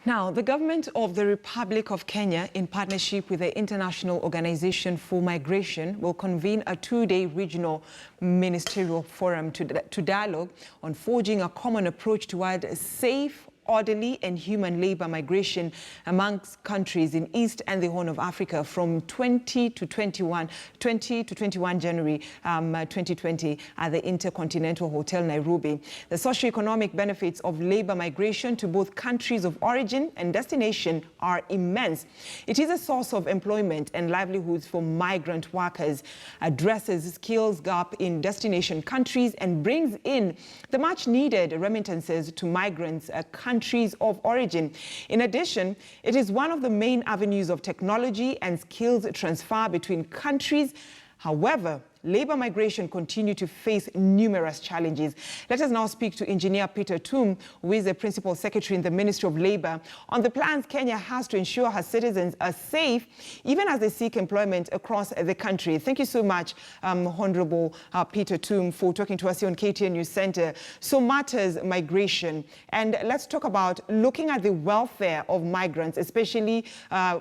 Now, the government of the Republic of Kenya, in partnership with the International Organization for Migration, will convene a two-day regional ministerial forum to dialogue on forging a common approach toward safe, orderly and human labor migration amongst countries in East and the Horn of Africa from 20 to 21 January 2020 at the Intercontinental Hotel, Nairobi. The socio-economic benefits of labor migration to both countries of origin and destination are immense. It is a source of employment and livelihoods for migrant workers, addresses skills gap in destination countries, and brings in the much-needed remittances to migrants' countries of origin. In addition, it is one of the main avenues of technology and skills transfer between countries. However, labor migration continue to face numerous challenges. Let us now speak to Engineer Peter Tum, who is the Principal Secretary in the Ministry of Labor, on the plans Kenya has to ensure her citizens are safe, even as they seek employment across the country. Thank you so much, Honorable Peter Tum, for talking to us here on KTN News Center. So matters migration, and let's talk about looking at the welfare of migrants, especially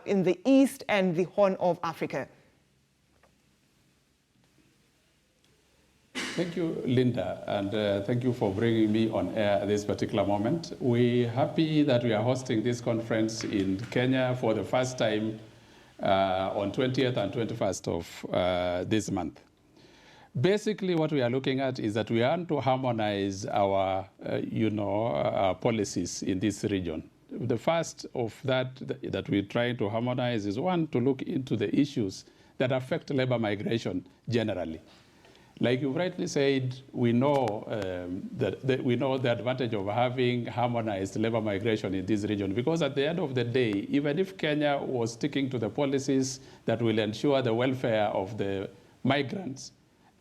in the East and the Horn of Africa. Thank you, Linda, and thank you for bringing me on air at this particular moment. We're happy that we are hosting this conference in Kenya for the first time on 20th and 21st of this month. Basically, what we are looking at is that we want to harmonize our, our policies in this region. The first of that we're trying to harmonize is one, to look into the issues that affect labor migration generally. Like you rightly said, we know we know the advantage of having harmonized labor migration in this region, because at the end of the day, even if Kenya was sticking to the policies that will ensure the welfare of the migrants,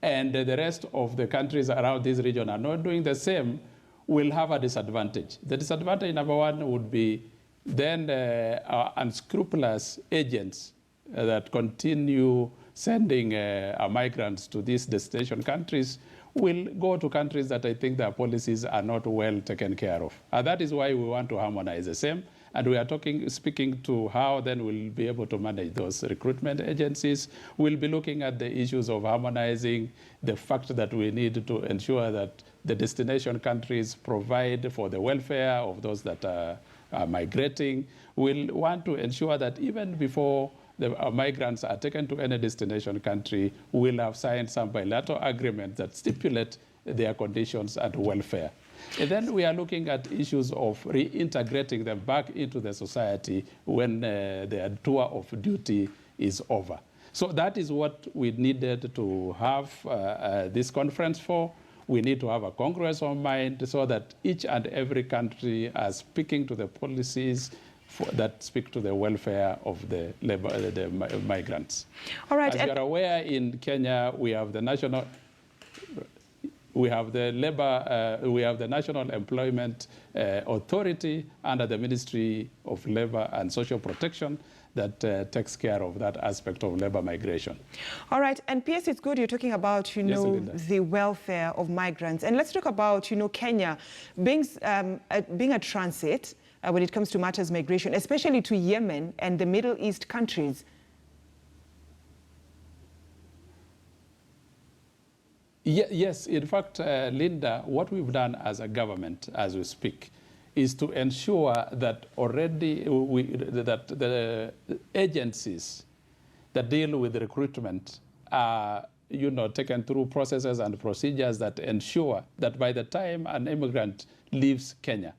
and the rest of the countries around this region are not doing the same, we'll have a disadvantage. The disadvantage number one would be then unscrupulous agents that continue sending migrants to these destination countries will go to countries that I think their policies are not well taken care of. And that is why we want to harmonize the same. And we are speaking to how then we'll be able to manage those recruitment agencies. We'll be looking at the issues of harmonizing the fact that we need to ensure that the destination countries provide for the welfare of those that are migrating. We'll want to ensure that even before the migrants are taken to any destination country, will have signed some bilateral agreements that stipulate their conditions and welfare. And then we are looking at issues of reintegrating them back into the society when their tour of duty is over. So that is what we needed to have this conference for. We need to have a congruous of mind so that each and every country are speaking to the policies that speak to the welfare of the migrants. All right. As you are aware, in Kenya, we have the National Employment Authority under the Ministry of Labor and Social Protection that takes care of that aspect of labor migration. All right, and PS, it's good you're talking about, the welfare of migrants. And let's talk about, Kenya being a transit when it comes to matters migration, especially to Yemen and the Middle East countries. Yes, in fact, Linda, what we've done as a government, as we speak, is to ensure that already that the agencies that deal with recruitment are, taken through processes and procedures that ensure that by the time an immigrant leaves Kenya,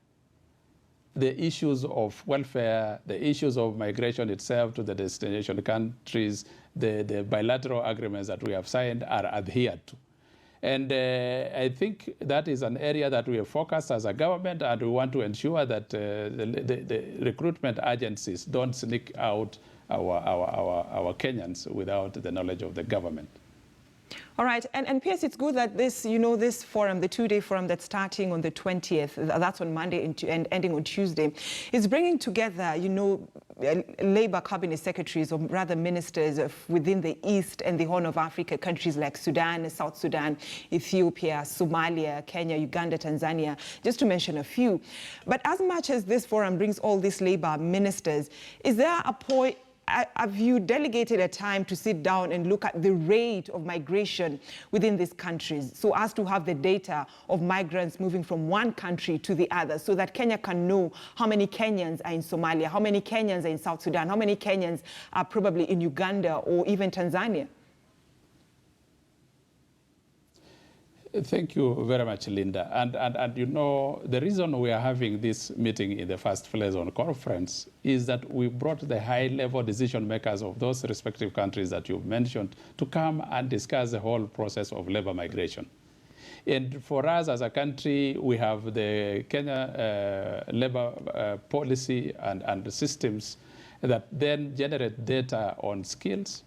the issues of welfare, the issues of migration itself to the destination countries, the bilateral agreements that we have signed are adhered to. And I think that is an area that we have focused as a government, and we want to ensure that the recruitment agencies don't sneak out our Kenyans without the knowledge of the government. All right, and PS, it's good that this, this forum, the two-day forum that's starting on the 20th, that's on Monday and ending on Tuesday, is bringing together, Labour cabinet secretaries, or rather ministers within the East and the Horn of Africa, countries like Sudan, South Sudan, Ethiopia, Somalia, Kenya, Uganda, Tanzania, just to mention a few. But as much as this forum brings all these Labour ministers, is there a point, have you delegated a time to sit down and look at the rate of migration within these countries so as to have the data of migrants moving from one country to the other, so that Kenya can know how many Kenyans are in Somalia, how many Kenyans are in South Sudan, how many Kenyans are probably in Uganda or even Tanzania? Thank you very much, Linda. And the reason we are having this meeting in the first place on conference is that we brought the high-level decision makers of those respective countries that you've mentioned to come and discuss the whole process of labor migration. And for us as a country, we have the Kenya labor policy and the systems that then generate data on skills,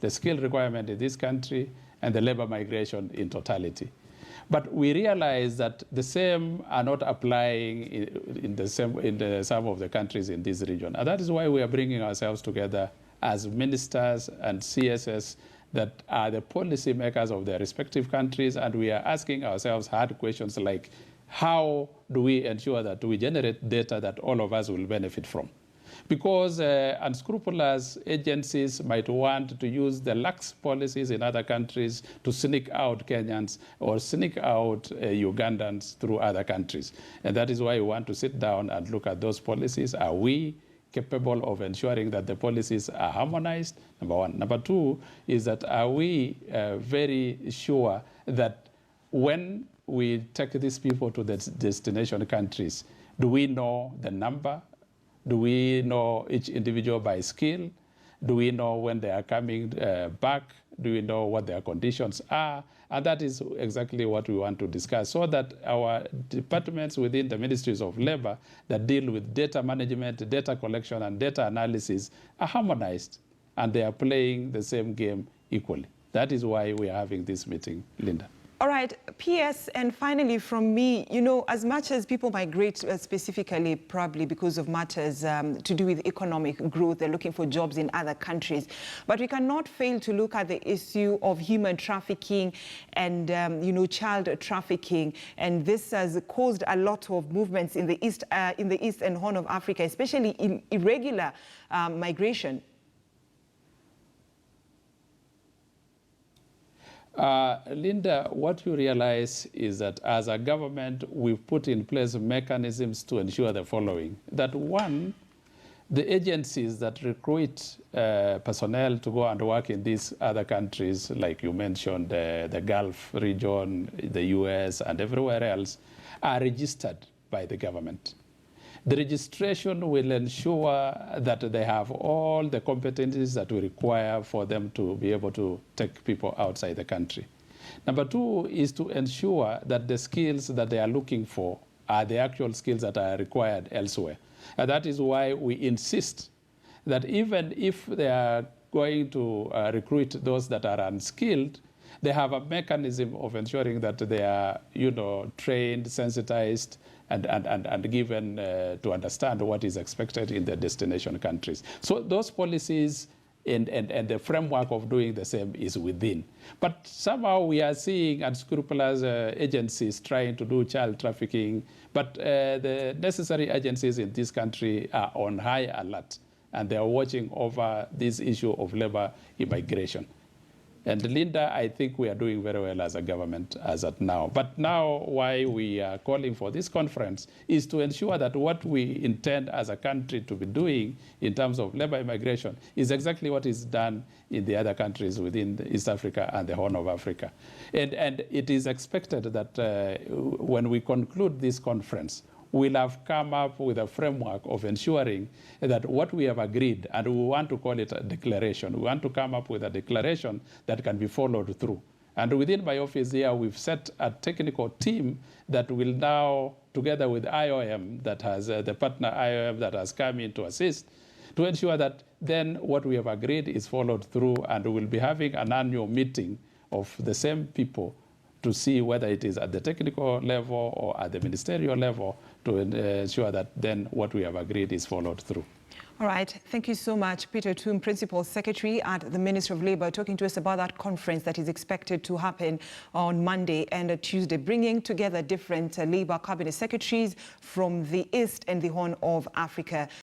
the skill requirement in this country, and the labor migration in totality. But we realize that the same are not applying in some of the countries in this region. And that is why we are bringing ourselves together as ministers and CSS that are the policy makers of their respective countries, and we are asking ourselves hard questions like, how do we ensure that we generate data that all of us will benefit from? Because unscrupulous agencies might want to use the lax policies in other countries to sneak out Kenyans or sneak out Ugandans through other countries. And that is why we want to sit down and look at those policies. Are we capable of ensuring that the policies are harmonized? Number one. Number two is that are we very sure that when we take these people to the destination countries, do we know the number? Do we know each individual by skill? Do we know when they are coming back? Do we know what their conditions are? And that is exactly what we want to discuss, so that our departments within the ministries of labor that deal with data management, data collection, and data analysis are harmonized, and they are playing the same game equally. That is why we are having this meeting, Linda. All right, PS, and finally from me, as much as people migrate specifically probably because of matters to do with economic growth, they're looking for jobs in other countries, but we cannot fail to look at the issue of human trafficking and, child trafficking. And this has caused a lot of movements in the East and Horn of Africa, especially in irregular migration. Linda, what you realize is that as a government, we've put in place mechanisms to ensure the following. That one, the agencies that recruit personnel to go and work in these other countries, like you mentioned, the Gulf region, the US, and everywhere else, are registered by the government. The registration will ensure that they have all the competencies that we require for them to be able to take people outside the country. Number two is to ensure that the skills that they are looking for are the actual skills that are required elsewhere. And that is why we insist that even if they are going to recruit those that are unskilled, they have a mechanism of ensuring that they are, trained, sensitized, and given to understand what is expected in the destination countries. So those policies and the framework of doing the same is within. But somehow we are seeing unscrupulous agencies trying to do child trafficking, but the necessary agencies in this country are on high alert, and they are watching over this issue of labor immigration. And Linda, I think we are doing very well as a government as at now. But now why we are calling for this conference is to ensure that what we intend as a country to be doing in terms of labor immigration is exactly what is done in the other countries within East Africa and the Horn of Africa. And it is expected that when we conclude this conference, we'll have come up with a framework of ensuring that what we have agreed, and we want to call it a declaration, we want to come up with a declaration that can be followed through. And within my office here, we've set a technical team that will now, together with IOM, that has the partner IOM that has come in to assist, to ensure that then what we have agreed is followed through, and we'll be having an annual meeting of the same people to see whether it is at the technical level or at the ministerial level to ensure that then what we have agreed is followed through. All right. Thank you so much, Peter Tum, Principal Secretary at the Ministry of Labour, talking to us about that conference that is expected to happen on Monday and Tuesday, bringing together different Labour cabinet secretaries from the East and the Horn of Africa.